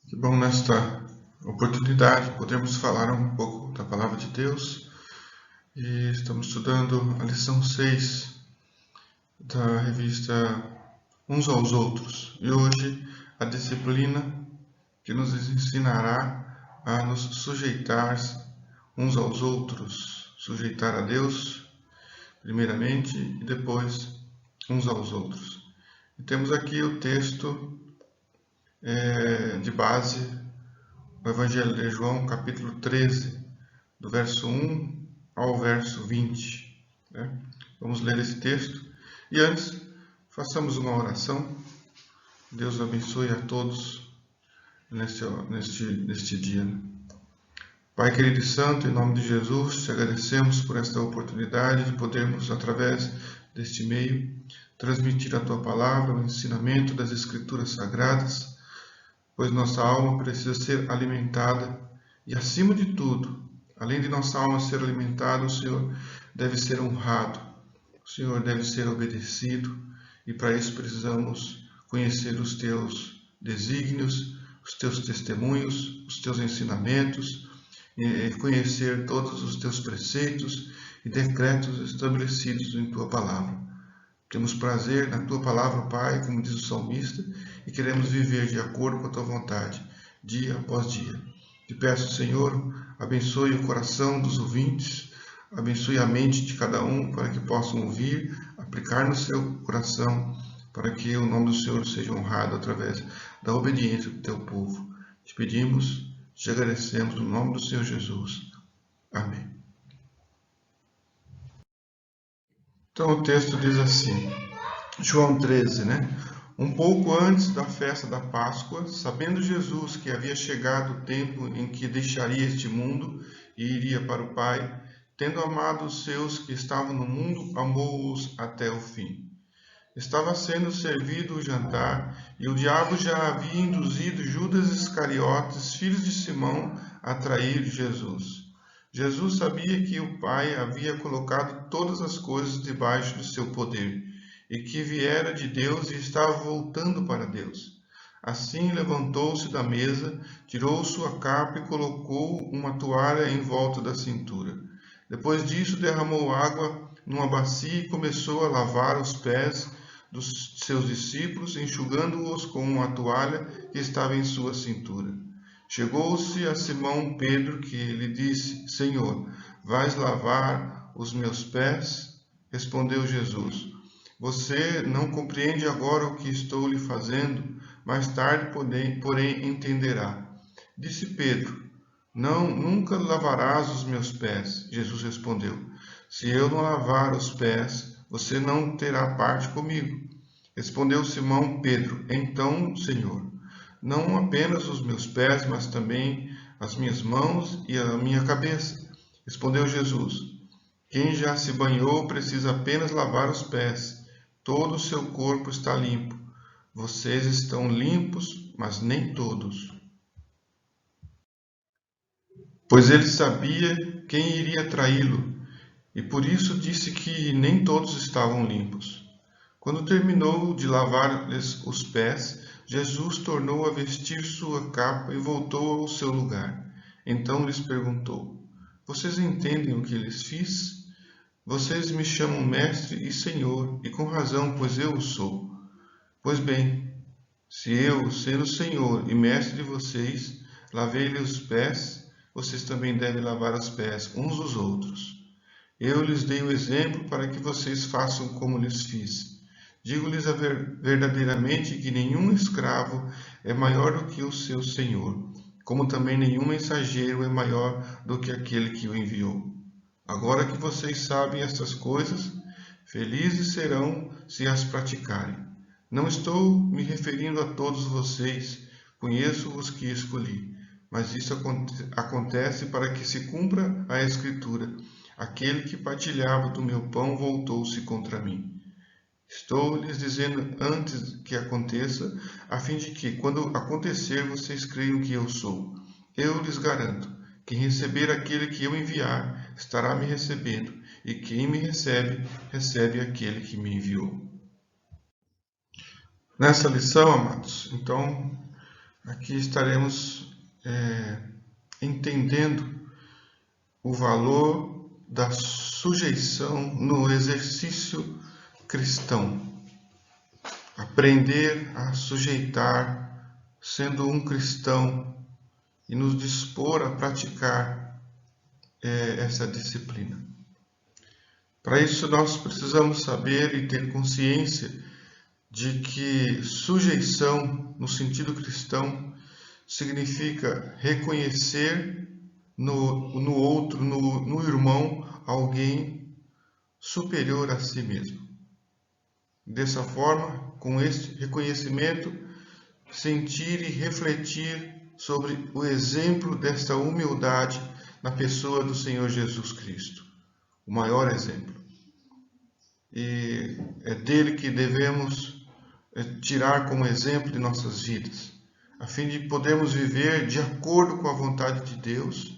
Que bom nesta oportunidade podermos falar um pouco da Palavra de Deus e estamos estudando a lição 6 da revista Uns aos Outros e hoje a disciplina que nos ensinará a nos sujeitar uns aos outros, sujeitar a Deus primeiramente e depois uns aos outros. E temos aqui o texto de base, o Evangelho de João, capítulo 13, do verso 1 ao verso 20. Né? Vamos ler esse texto. E antes, façamos uma oração. Deus abençoe a todos neste dia. Pai querido e santo, em nome de Jesus, te agradecemos por esta oportunidade de podermos, através deste meio, transmitir a tua palavra, o ensinamento das Escrituras Sagradas, pois nossa alma precisa ser alimentada e, acima de tudo, além de nossa alma ser alimentada, o Senhor deve ser honrado, o Senhor deve ser obedecido, e para isso precisamos conhecer os teus desígnios, os teus testemunhos, os teus ensinamentos, e conhecer todos os teus preceitos e decretos estabelecidos em tua palavra. Temos prazer na tua palavra, Pai, como diz o salmista, e queremos viver de acordo com a tua vontade, dia após dia. Te peço, Senhor, abençoe o coração dos ouvintes, abençoe a mente de cada um, para que possam ouvir, aplicar no seu coração, para que o nome do Senhor seja honrado através da obediência do teu povo. Te pedimos, te agradecemos no nome do Senhor Jesus. Amém. Então o texto diz assim, João 13, né? Um pouco antes da festa da Páscoa, sabendo Jesus que havia chegado o tempo em que deixaria este mundo e iria para o Pai, tendo amado os seus que estavam no mundo, amou-os até o fim. Estava sendo servido o jantar, e o diabo já havia induzido Judas Iscariotes, filho de Simão, a trair Jesus. Jesus sabia que o Pai havia colocado todas as coisas debaixo do seu poder, e que viera de Deus e estava voltando para Deus. Assim levantou-se da mesa, tirou sua capa e colocou uma toalha em volta da cintura. Depois disso, derramou água numa bacia e começou a lavar os pés dos seus discípulos, enxugando-os com uma toalha que estava em sua cintura. Chegou-se a Simão Pedro, que lhe disse, Senhor, vais lavar os meus pés? Respondeu Jesus, você não compreende agora o que estou lhe fazendo, mais tarde, porém, entenderá. Disse Pedro, não, nunca lavarás os meus pés. Jesus respondeu, se eu não lavar os pés, você não terá parte comigo. Respondeu Simão Pedro, então, Senhor, não apenas os meus pés, mas também as minhas mãos e a minha cabeça. Respondeu Jesus, quem já se banhou precisa apenas lavar os pés. Todo o seu corpo está limpo. Vocês estão limpos, mas nem todos. Pois ele sabia quem iria traí-lo, e por isso disse que nem todos estavam limpos. Quando terminou de lavar-lhes os pés, Jesus tornou a vestir sua capa e voltou ao seu lugar. Então lhes perguntou, vocês entendem o que lhes fiz? Vocês me chamam mestre e senhor, e com razão, pois eu o sou. Pois bem, se eu, sendo senhor e mestre de vocês, lavei-lhes os pés, vocês também devem lavar os pés uns dos outros. Eu lhes dei o exemplo para que vocês façam como lhes fiz. Digo-lhes verdadeiramente que nenhum escravo é maior do que o seu senhor, como também nenhum mensageiro é maior do que aquele que o enviou. Agora que vocês sabem estas coisas, felizes serão se as praticarem. Não estou me referindo a todos vocês, conheço os que escolhi, mas isso acontece para que se cumpra a Escritura. Aquele que partilhava do meu pão voltou-se contra mim. Estou lhes dizendo antes que aconteça, a fim de que, quando acontecer, vocês creiam que eu sou. Eu lhes garanto, quem receber aquele que eu enviar, estará me recebendo, e quem me recebe, recebe aquele que me enviou. Nessa lição, amados, então, aqui estaremos entendendo o valor da sujeição no exercício cristão. Aprender a sujeitar, sendo um cristão, e nos dispor a praticar essa disciplina. Para isso, nós precisamos saber e ter consciência de que sujeição, no sentido cristão, significa reconhecer no outro, no irmão, alguém superior a si mesmo. Dessa forma, com este reconhecimento, sentir e refletir sobre o exemplo desta humildade na pessoa do Senhor Jesus Cristo, o maior exemplo. E é dele que devemos tirar como exemplo de nossas vidas, a fim de podermos viver de acordo com a vontade de Deus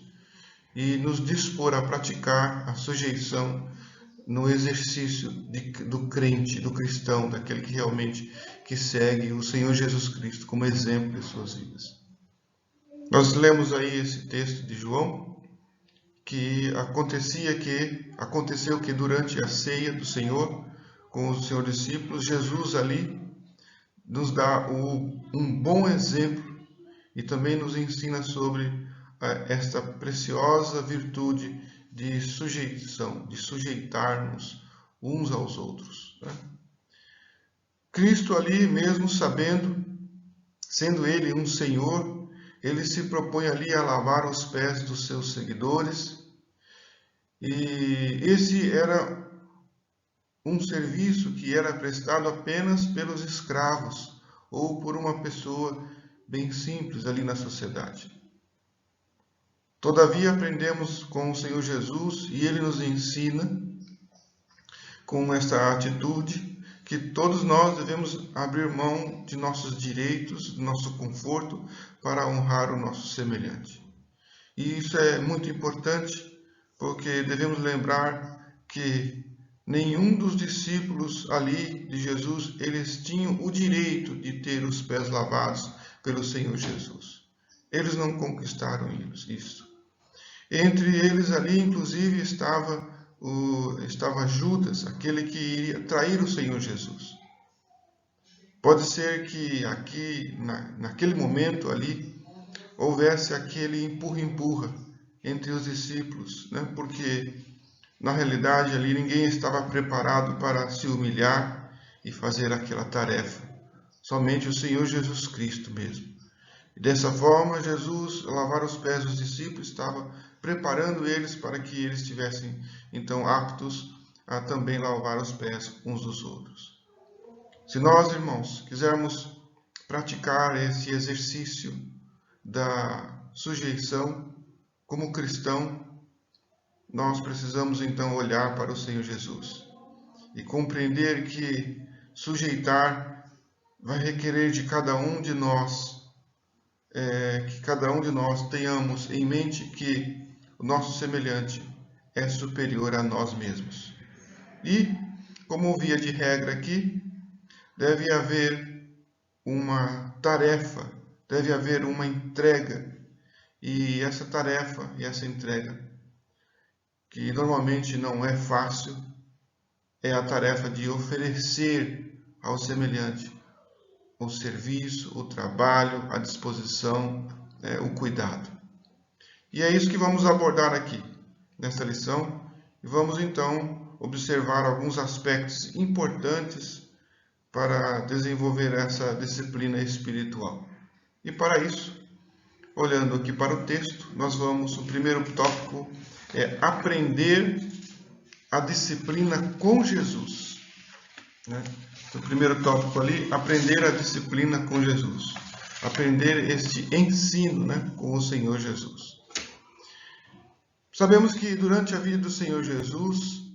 e nos dispor a praticar a sujeição no exercício do crente, do cristão, daquele que realmente segue o Senhor Jesus Cristo como exemplo de suas vidas. Nós lemos aí esse texto de João, que aconteceu que durante a ceia do Senhor, com os seus discípulos, Jesus ali nos dá um bom exemplo e também nos ensina sobre esta preciosa virtude de sujeição, de sujeitarmos uns aos outros. Né? Cristo ali, mesmo sendo ele um Senhor, ele se propõe ali a lavar os pés dos seus seguidores, e esse era um serviço que era prestado apenas pelos escravos ou por uma pessoa bem simples ali na sociedade. Todavia, aprendemos com o Senhor Jesus e ele nos ensina com esta atitude que todos nós devemos abrir mão de nossos direitos, do nosso conforto, para honrar o nosso semelhante. E isso é muito importante, porque devemos lembrar que nenhum dos discípulos ali de Jesus, eles tinham o direito de ter os pés lavados pelo Senhor Jesus. Eles não conquistaram isso. Entre eles ali, inclusive, estava Judas, aquele que iria trair o Senhor Jesus. Pode ser que aqui, naquele momento ali, houvesse aquele empurra-empurra entre os discípulos, né? Porque, na realidade, ali ninguém estava preparado para se humilhar e fazer aquela tarefa. Somente o Senhor Jesus Cristo mesmo. E dessa forma, Jesus, ao lavar os pés dos discípulos, estava preparando eles para que eles estivessem, então, aptos a também lavar os pés uns dos outros. Se nós, irmãos, quisermos praticar esse exercício da sujeição como cristão, nós precisamos, então, olhar para o Senhor Jesus e compreender que sujeitar vai requerer de cada um de nós, que cada um de nós tenhamos em mente que o nosso semelhante é superior a nós mesmos. E, como via de regra aqui, deve haver uma tarefa, deve haver uma entrega. E essa tarefa e essa entrega, que normalmente não é fácil, é a tarefa de oferecer ao semelhante o serviço, o trabalho, a disposição, o cuidado. E é isso que vamos abordar aqui, nesta lição, e vamos então observar alguns aspectos importantes para desenvolver essa disciplina espiritual. E para isso, olhando aqui para o texto, o primeiro tópico é aprender a disciplina com Jesus. Né? O primeiro tópico ali, aprender a disciplina com Jesus. Aprender este ensino, né, com o Senhor Jesus. Sabemos que durante a vida do Senhor Jesus,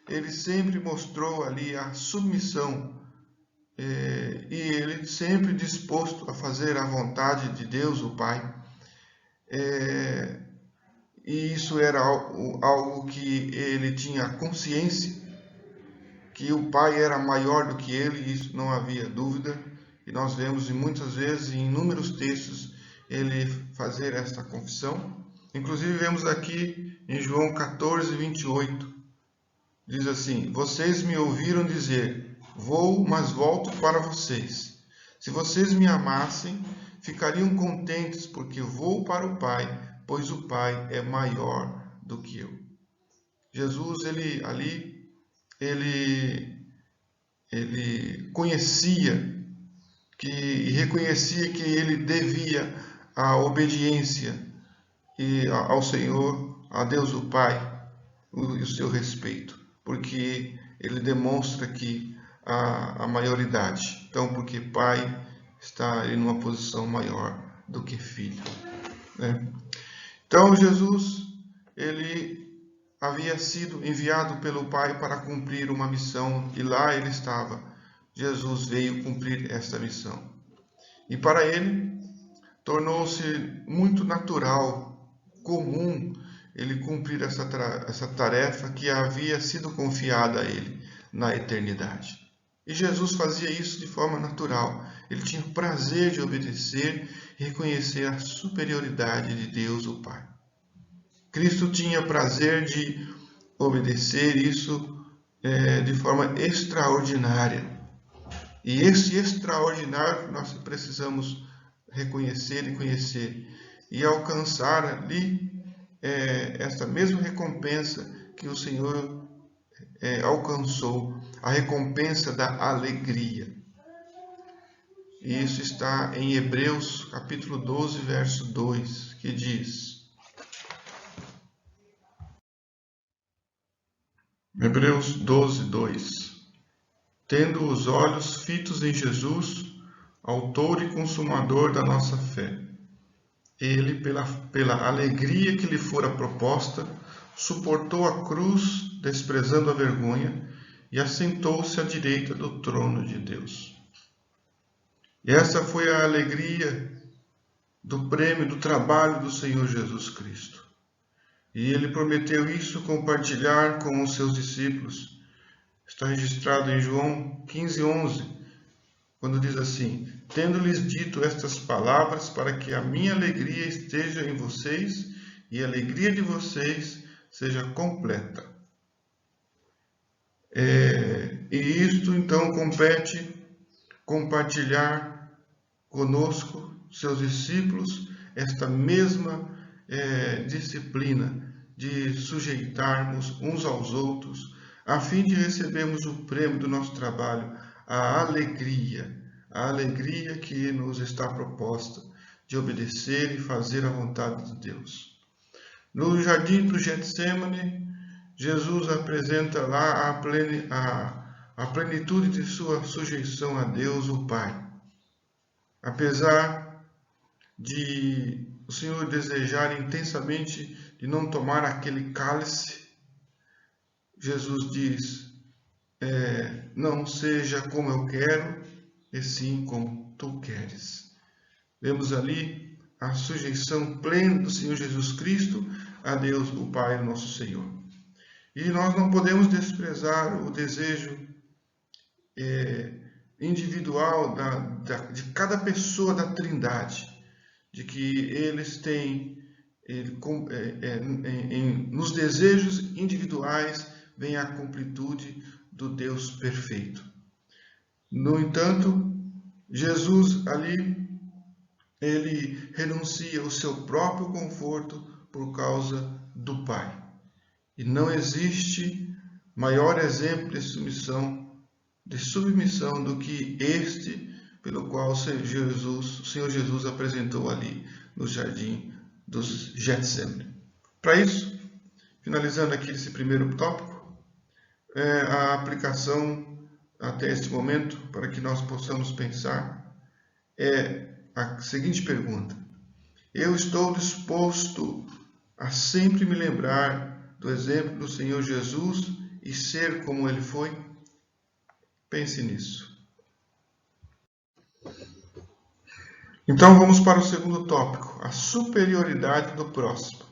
ele sempre mostrou ali a submissão e ele sempre disposto a fazer a vontade de Deus, o Pai. E isso era algo que ele tinha consciência, que o Pai era maior do que ele, isso não havia dúvida. e nós vemos muitas vezes em inúmeros textos ele fazer esta confissão. Inclusive vemos aqui em João 14, 28, diz assim: vocês me ouviram dizer, vou, mas volto para vocês. Se vocês me amassem, ficariam contentes, porque vou para o Pai, pois o Pai é maior do que eu. Jesus, ele conhecia e reconhecia que ele devia a obediência ao Senhor, a Deus o Pai, o seu respeito, porque ele demonstra aqui a maioridade. Então, porque pai está em uma posição maior do que filho, né? Então, Jesus, ele havia sido enviado pelo Pai para cumprir uma missão, e lá ele estava. Jesus veio cumprir esta missão. E para ele, tornou-se muito natural, comum, ele cumprir essa tarefa que havia sido confiada a ele na eternidade. E Jesus fazia isso de forma natural. Ele tinha o prazer de obedecer e reconhecer a superioridade de Deus, o Pai. Cristo tinha prazer de obedecer isso de forma extraordinária. E esse extraordinário nós precisamos reconhecer e conhecer e alcançar ali esta mesma recompensa que o Senhor alcançou, a recompensa da alegria. E isso está em Hebreus capítulo 12, verso 2, que diz: Hebreus 12, 2: Tendo os olhos fitos em Jesus, autor e consumador da nossa fé, ele, pela alegria que lhe fora proposta, suportou a cruz, desprezando a vergonha, e assentou-se à direita do trono de Deus. E essa foi a alegria do prêmio do trabalho do Senhor Jesus Cristo. E ele prometeu isso compartilhar com os seus discípulos. Está registrado em João 15, 11, quando diz assim: tendo-lhes dito estas palavras, para que a minha alegria esteja em vocês e a alegria de vocês seja completa. E isto então compete compartilhar conosco, seus discípulos, esta mesma disciplina de sujeitarmos uns aos outros, a fim de recebermos o prêmio do nosso trabalho, a alegria que nos está proposta de obedecer e fazer a vontade de Deus. No jardim do Getsemane, Jesus apresenta lá a plenitude de sua sujeição a Deus, o Pai. Apesar de o Senhor desejar intensamente de não tomar aquele cálice, Jesus diz: não seja como eu quero, e sim como tu queres. Vemos ali a sujeição plena do Senhor Jesus Cristo a Deus, o Pai, nosso Senhor. E nós não podemos desprezar o desejo individual de cada pessoa da Trindade, de que eles têm, nos desejos individuais, vem a completude do Deus perfeito. No entanto, Jesus ali, ele renuncia o seu próprio conforto por causa do Pai. E não existe maior exemplo de submissão do que este pelo qual o Senhor Jesus apresentou ali no jardim dos Getsemane. Para isso, finalizando aqui esse primeiro tópico, a aplicação até este momento, para que nós possamos pensar, é a seguinte pergunta: eu estou disposto a sempre me lembrar do exemplo do Senhor Jesus e ser como ele foi? Pense nisso. Então vamos para o segundo tópico, a superioridade do próximo.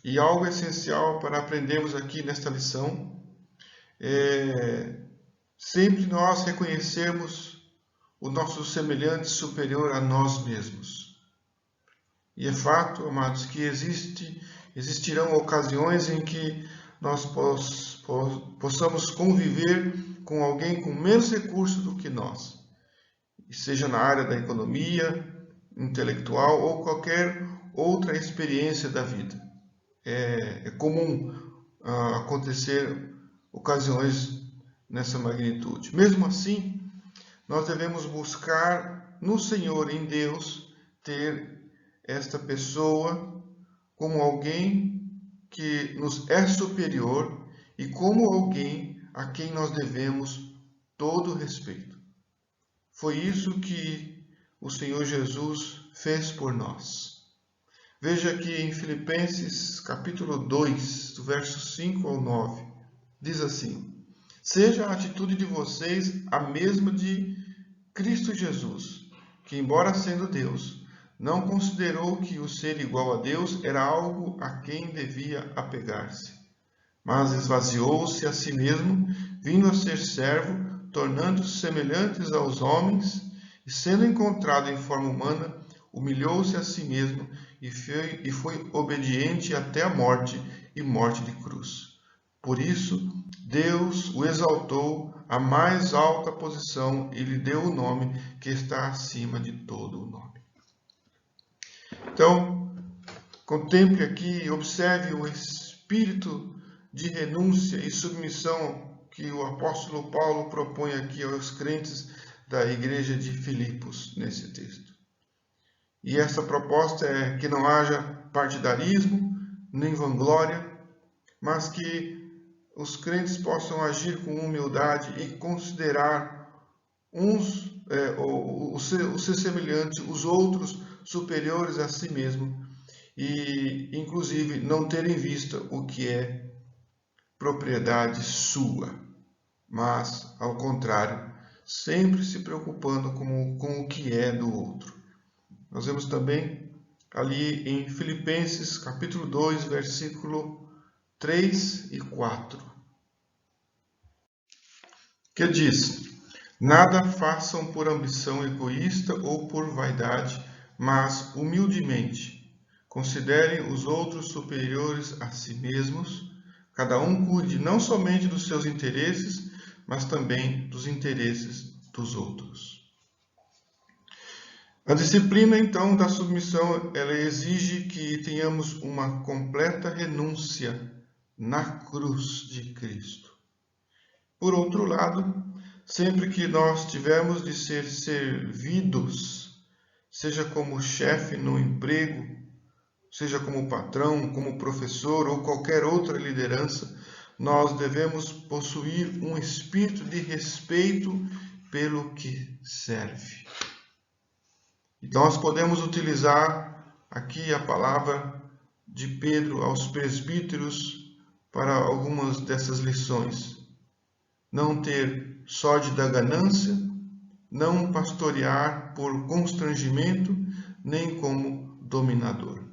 E algo essencial para aprendermos aqui nesta lição é sempre nós reconhecermos o nosso semelhante superior a nós mesmos. E é fato, amados, que existirão ocasiões em que nós possamos conviver com alguém com menos recursos do que nós, seja na área da economia, intelectual ou qualquer outra experiência da vida. É comum acontecer ocasiões nessa magnitude. Mesmo assim, nós devemos buscar no Senhor, em Deus, ter esta pessoa como alguém que nos é superior e como alguém a quem nós devemos todo respeito. Foi isso que o Senhor Jesus fez por nós. Veja que em Filipenses capítulo 2, do verso 5 ao 9, diz assim: seja a atitude de vocês a mesma de Cristo Jesus, que, embora sendo Deus, não considerou que o ser igual a Deus era algo a quem devia apegar-se, mas esvaziou-se a si mesmo, vindo a ser servo, tornando-se semelhantes aos homens, e sendo encontrado em forma humana, humilhou-se a si mesmo e foi obediente até a morte e morte de cruz. Por isso, Deus o exaltou à mais alta posição e lhe deu o nome que está acima de todo o nome. Então, contemple aqui e observe o espírito de renúncia e submissão que o apóstolo Paulo propõe aqui aos crentes da igreja de Filipos nesse texto. E essa proposta é que não haja partidarismo, nem vanglória, mas que os crentes possam agir com humildade e considerar os seus semelhantes, os outros superiores a si mesmo, e inclusive não ter em vista o que é propriedade sua, mas ao contrário, sempre se preocupando com o que é do outro. Nós vemos também ali em Filipenses capítulo 2, versículo 3 e 4, que diz: nada façam por ambição egoísta ou por vaidade, mas humildemente considerem os outros superiores a si mesmos. Cada um cuide não somente dos seus interesses, mas também dos interesses dos outros. A disciplina, então, da submissão, ela exige que tenhamos uma completa renúncia na cruz de Cristo. Por outro lado, sempre que nós tivermos de ser servidos, seja como chefe no emprego, seja como patrão, como professor ou qualquer outra liderança, nós devemos possuir um espírito de respeito pelo que serve. E nós podemos utilizar aqui a palavra de Pedro aos presbíteros para algumas dessas lições. Não ter sórdida ganância, não pastorear por constrangimento, nem como dominador.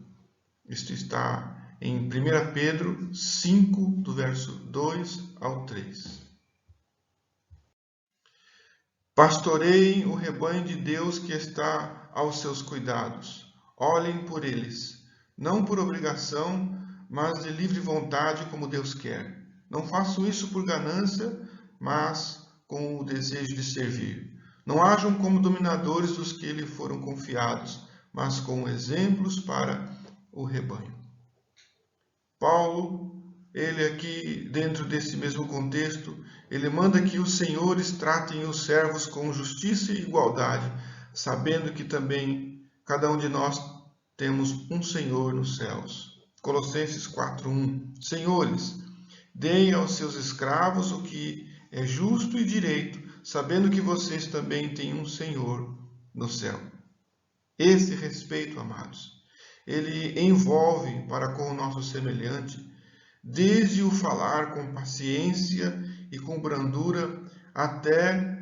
Isto está em 1 Pedro 5, do verso 2 ao 3. Pastoreiem o rebanho de Deus que está aos seus cuidados. Olhem por eles, não por obrigação, mas de livre vontade, como Deus quer. Não façam isso por ganância, mas com o desejo de servir. Não hajam como dominadores dos que lhe foram confiados, mas como exemplos para o rebanho. Paulo, ele aqui, dentro desse mesmo contexto, ele manda que os senhores tratem os servos com justiça e igualdade, sabendo que também cada um de nós temos um Senhor nos céus. Colossenses 4:1. Senhores, deem aos seus escravos o que é justo e direito, sabendo que vocês também têm um Senhor no céu. Esse respeito, amados, ele envolve para com o nosso semelhante, desde o falar com paciência e com brandura, até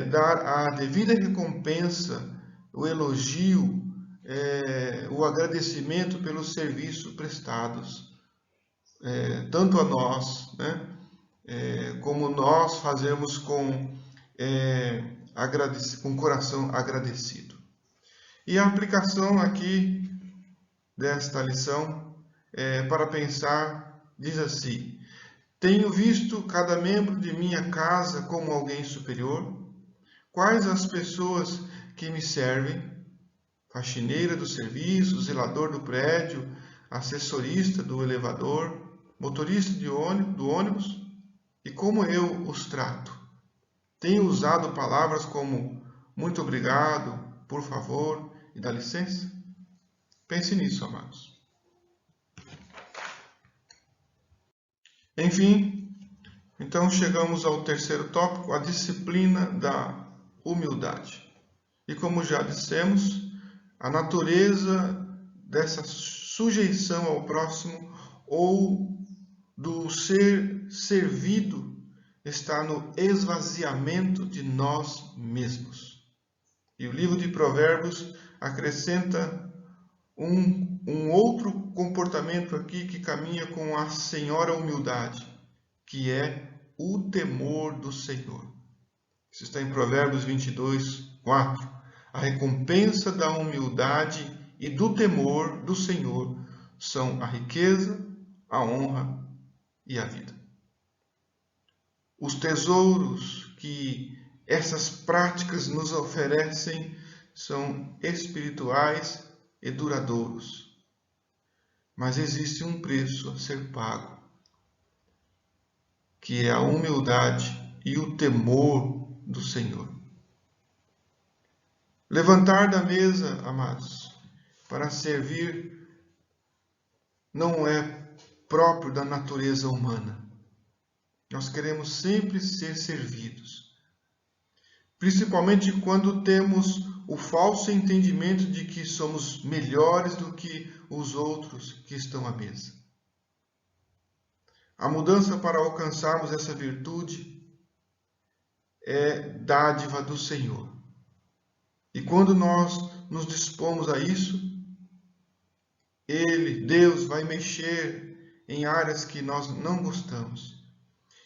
dar a devida recompensa, o elogio, o agradecimento pelos serviços prestados, tanto a nós, né, como nós fazemos com com o coração agradecido. E a aplicação aqui desta lição para pensar diz assim: tenho visto cada membro de minha casa como alguém superior? Quais as pessoas que me servem? Faxineira do serviço, zelador do prédio, assessorista do elevador, motorista do ônibus? E como eu os trato? Tenho usado palavras como muito obrigado, por favor e dá licença? Pense nisso, amados. Enfim, então chegamos ao terceiro tópico, a disciplina da humildade. E como já dissemos, a natureza dessa sujeição ao próximo ou do ser servido está no esvaziamento de nós mesmos. E o livro de Provérbios acrescenta um outro comportamento aqui que caminha com a senhora humildade, que é o temor do Senhor. Isso está em Provérbios 22, 4. A recompensa da humildade e do temor do Senhor são a riqueza, a honra e a vida. Os tesouros que essas práticas nos oferecem são espirituais e duradouros. Mas existe um preço a ser pago, que é a humildade e o temor do Senhor. Levantar da mesa, amados, para servir não é próprio da natureza humana. Nós queremos sempre ser servidos, principalmente quando temos o falso entendimento de que somos melhores do que os outros que estão à mesa. A mudança para alcançarmos essa virtude é dádiva do Senhor. E quando nós nos dispomos a isso, Deus, vai mexer em áreas que nós não gostamos.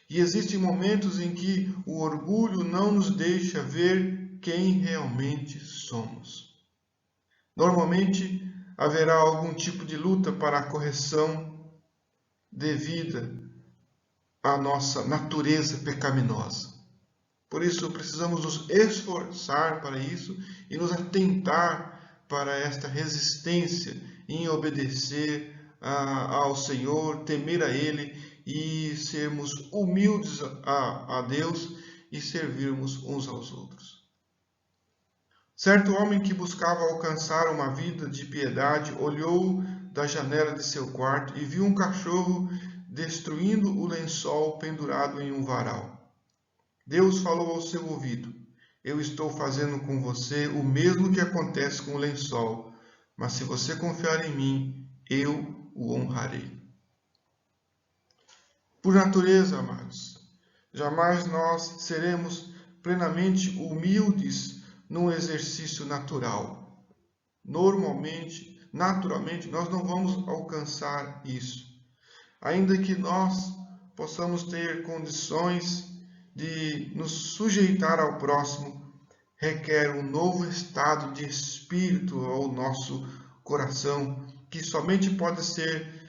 E existem momentos em que o orgulho não nos deixa ver quem realmente somos. Normalmente haverá algum tipo de luta para a correção devida à nossa natureza pecaminosa. Por isso precisamos nos esforçar para isso e nos atentar para esta resistência em obedecer ao Senhor, temer a Ele e sermos humildes a Deus e servirmos uns aos outros. Certo homem que buscava alcançar uma vida de piedade olhou da janela de seu quarto e viu um cachorro destruindo o lençol pendurado em um varal. Deus falou ao seu ouvido: eu estou fazendo com você o mesmo que acontece com o lençol, mas se você confiar em mim, eu o honrarei. Por natureza, amados, jamais nós seremos plenamente humildes num exercício natural. Naturalmente, nós não vamos alcançar isso. Ainda que nós possamos ter condições de nos sujeitar ao próximo, requer um novo estado de espírito ao nosso coração, que somente pode ser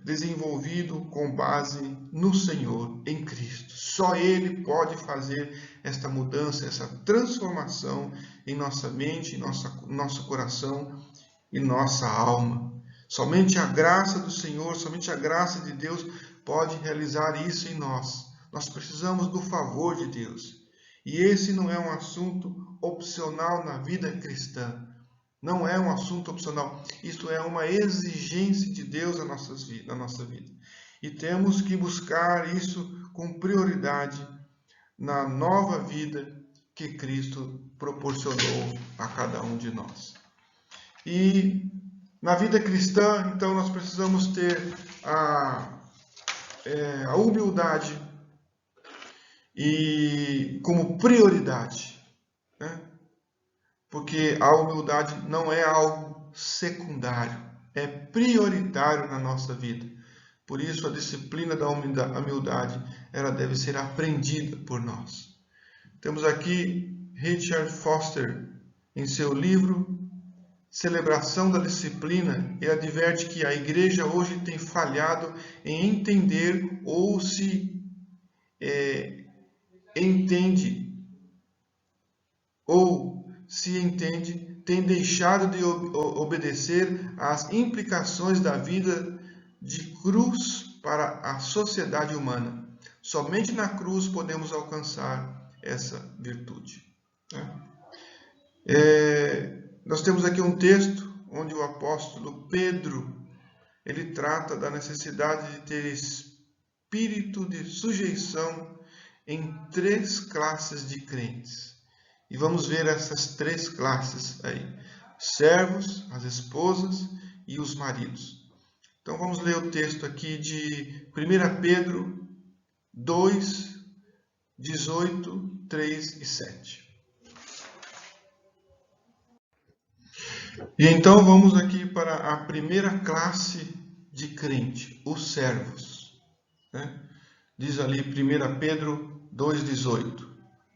desenvolvido com base no Senhor, em Cristo. Só Ele pode fazer esta mudança, essa transformação em nossa mente, em nosso coração e nossa alma. Somente a graça do Senhor, somente a graça de Deus pode realizar isso em nós. Nós precisamos do favor de Deus. E esse não é um assunto opcional na vida cristã. Não é um assunto opcional. Isto é uma exigência de Deus na nossa vida. E temos que buscar isso com prioridade na nova vida que Cristo proporcionou a cada um de nós. E na vida cristã, então, nós precisamos ter a humildade e como prioridade, né? Porque a humildade não é algo secundário, é prioritário na nossa vida. Por isso a disciplina da humildade, ela deve ser aprendida por nós. Temos aqui Richard Foster, em seu livro Celebração da Disciplina, ele adverte que a igreja hoje tem falhado em entender ou se entende, tem deixado de obedecer às implicações da vida de cruz para a sociedade humana. Somente na cruz podemos alcançar essa virtude. Nós temos aqui um texto onde o apóstolo Pedro ele trata da necessidade de ter espírito de sujeição em 3 classes de crentes. E vamos ver essas 3 classes aí: servos, as esposas e os maridos. Então vamos ler o texto aqui de 1 Pedro 2, 18, 3 e 7. E então vamos aqui para a primeira classe de crente, os servos. Diz ali 1 Pedro 2,18.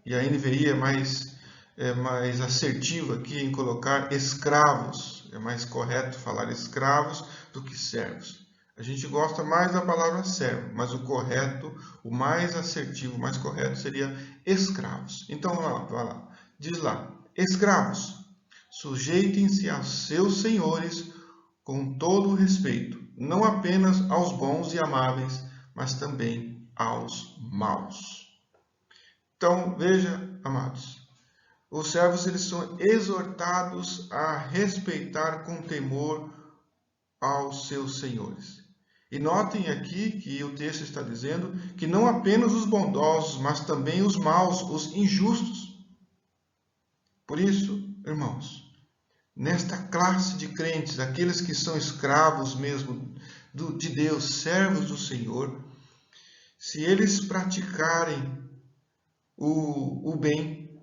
E a NVI é mais assertiva aqui em colocar escravos. É mais correto falar escravos do que servos. A gente gosta mais da palavra servo, mas o correto, o mais assertivo, o mais correto seria escravos. Então, vai lá. Diz lá, escravos, sujeitem-se aos seus senhores com todo o respeito, não apenas aos bons e amáveis, mas também aos maus. Então, veja, amados, os servos eles são exortados a respeitar com temor aos seus senhores. E notem aqui que o texto está dizendo que não apenas os bondosos, mas também os maus, os injustos. Por isso, irmãos, nesta classe de crentes, aqueles que são escravos mesmo de Deus, servos do Senhor, se eles praticarem o bem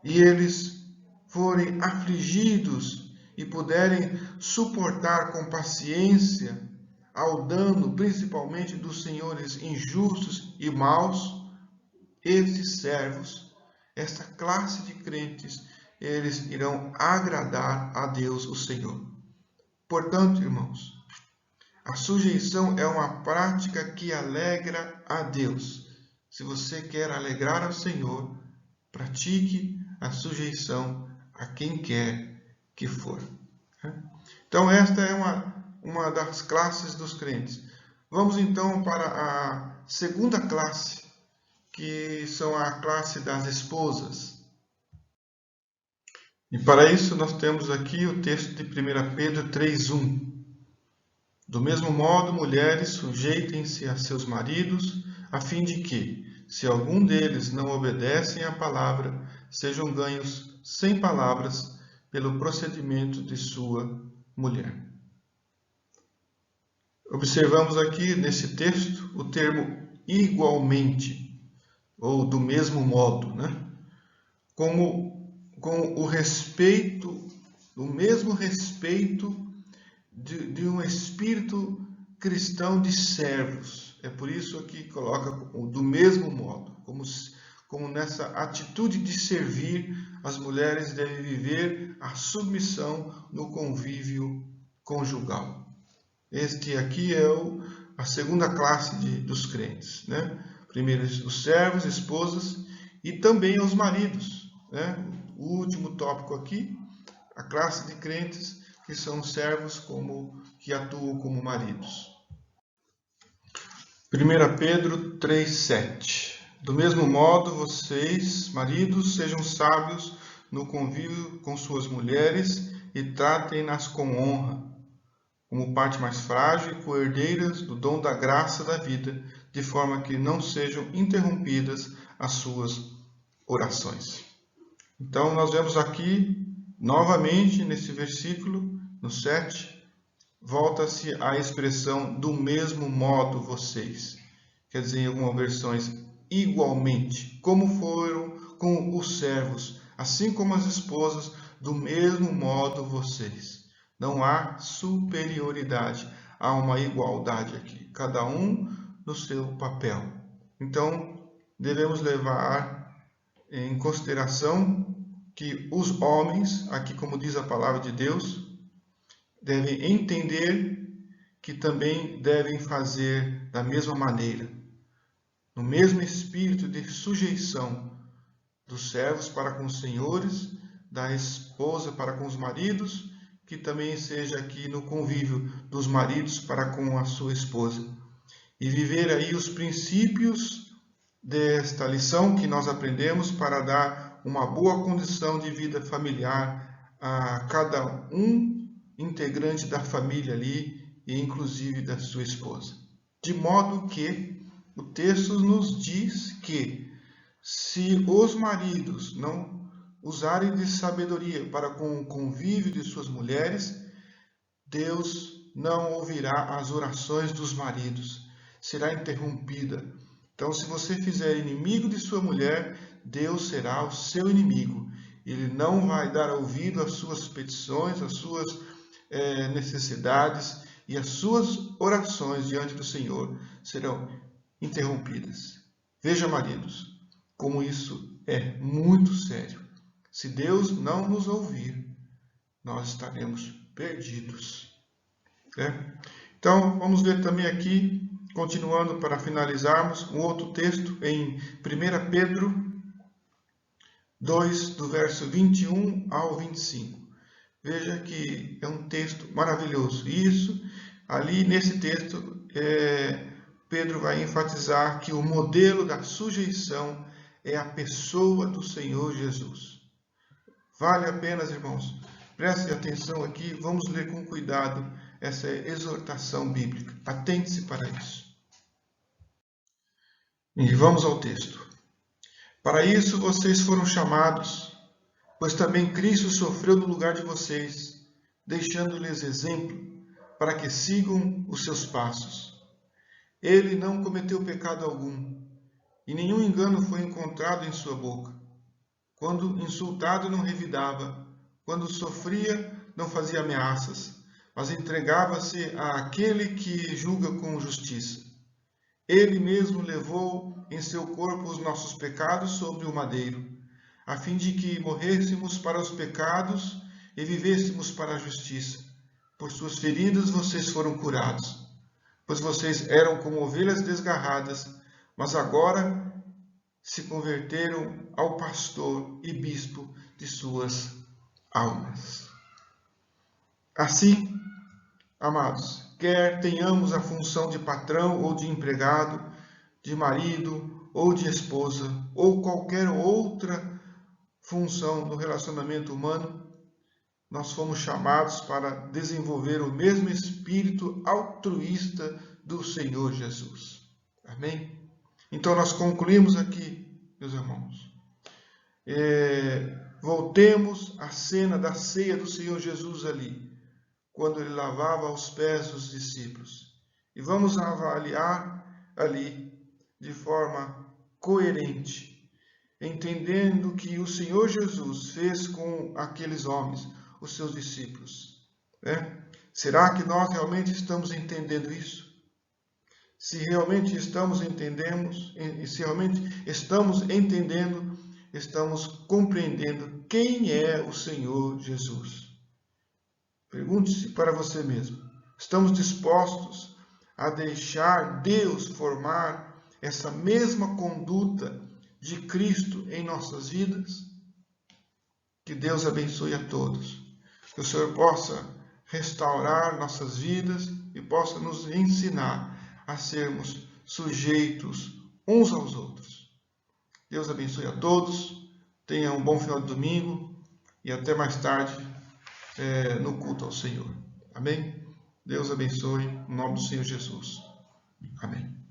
e eles forem afligidos e puderem suportar com paciência ao dano, principalmente dos senhores injustos e maus, esses servos, essa classe de crentes, eles irão agradar a Deus, o Senhor. Portanto, irmãos, a sujeição é uma prática que alegra a Deus. Se você quer alegrar ao Senhor, pratique a sujeição a quem quer que for. Então, esta é uma das classes dos crentes. Vamos então para a segunda classe, que são a classe das esposas. E para isso nós temos aqui o texto de 1 Pedro 3:1. Do mesmo modo, mulheres, sujeitem-se a seus maridos, a fim de que, se algum deles não obedecem à palavra, sejam ganhos sem palavras pelo procedimento de sua mulher. Observamos aqui nesse texto o termo igualmente, ou do mesmo modo, com o respeito, o mesmo respeito de um espírito cristão de servos. É por isso que coloca do mesmo modo, como nessa atitude de servir, as mulheres devem viver a submissão no convívio conjugal. Este aqui é a segunda classe dos crentes. Primeiro os servos, esposas e também os maridos. O último tópico aqui, a classe de crentes que são servos que atuam como maridos. 1 Pedro 3:7. Do mesmo modo, vocês, maridos, sejam sábios no convívio com suas mulheres e tratem-nas com honra, como parte mais frágil e co-herdeiras do dom da graça da vida, de forma que não sejam interrompidas as suas orações. Então, nós vemos aqui, novamente, nesse versículo, no 7, volta-se a expressão do mesmo modo vocês. Quer dizer, em algumas versões, igualmente, como foram com os servos, assim como as esposas, do mesmo modo vocês. Não há superioridade, há uma igualdade aqui, cada um no seu papel. Então, devemos levar em consideração que os homens, aqui como diz a palavra de Deus, devem entender que também devem fazer da mesma maneira, no mesmo espírito de sujeição dos servos para com os senhores, da esposa para com os maridos, que também seja aqui no convívio dos maridos para com a sua esposa. E viver aí os princípios desta lição que nós aprendemos para dar uma boa condição de vida familiar a cada um integrante da família ali, e inclusive da sua esposa. De modo que o texto nos diz que se os maridos não usarem de sabedoria para com o convívio de suas mulheres, Deus não ouvirá as orações dos maridos, será interrompida. Então, se você fizer inimigo de sua mulher, Deus será o seu inimigo. Ele não vai dar ouvido às suas petições, às suas necessidades, e as suas orações diante do Senhor serão interrompidas. Veja, maridos, como isso é muito sério. Se Deus não nos ouvir, nós estaremos perdidos. Então, vamos ver também aqui, continuando para finalizarmos, um outro texto em 1 Pedro 2, do verso 21 ao 25. Veja que é um texto maravilhoso. Isso, ali nesse texto, Pedro vai enfatizar que o modelo da sujeição é a pessoa do Senhor Jesus. Vale a pena, irmãos, prestem atenção aqui, vamos ler com cuidado essa exortação bíblica. Atente-se para isso. E vamos ao texto. Para isso vocês foram chamados, pois também Cristo sofreu no lugar de vocês, deixando-lhes exemplo, para que sigam os seus passos. Ele não cometeu pecado algum, e nenhum engano foi encontrado em sua boca. Quando insultado, não revidava. Quando sofria, não fazia ameaças, mas entregava-se àquele que julga com justiça. Ele mesmo levou em seu corpo os nossos pecados sobre o madeiro, a fim de que morrêssemos para os pecados e vivêssemos para a justiça. Por suas feridas vocês foram curados, pois vocês eram como ovelhas desgarradas, mas agora se converteram ao pastor e bispo de suas almas. Assim, amados, quer tenhamos a função de patrão ou de empregado, de marido ou de esposa, ou qualquer outra função no relacionamento humano, nós fomos chamados para desenvolver o mesmo espírito altruísta do Senhor Jesus. Amém? Então nós concluímos aqui, meus irmãos. Voltemos à cena da ceia do Senhor Jesus ali, quando ele lavava os pés dos discípulos. E vamos avaliar ali de forma coerente, entendendo que o Senhor Jesus fez com aqueles homens, os seus discípulos. Será que nós realmente estamos entendendo isso? Se realmente estamos entendendo, estamos compreendendo quem é o Senhor Jesus. Pergunte-se para você mesmo: estamos dispostos a deixar Deus formar essa mesma conduta de Cristo em nossas vidas? Que Deus abençoe a todos. Que o Senhor possa restaurar nossas vidas e possa nos ensinar a sermos sujeitos uns aos outros. Deus abençoe a todos. Tenha um bom final de domingo e até mais tarde no culto ao Senhor. Amém? Deus abençoe, em nome do Senhor Jesus. Amém.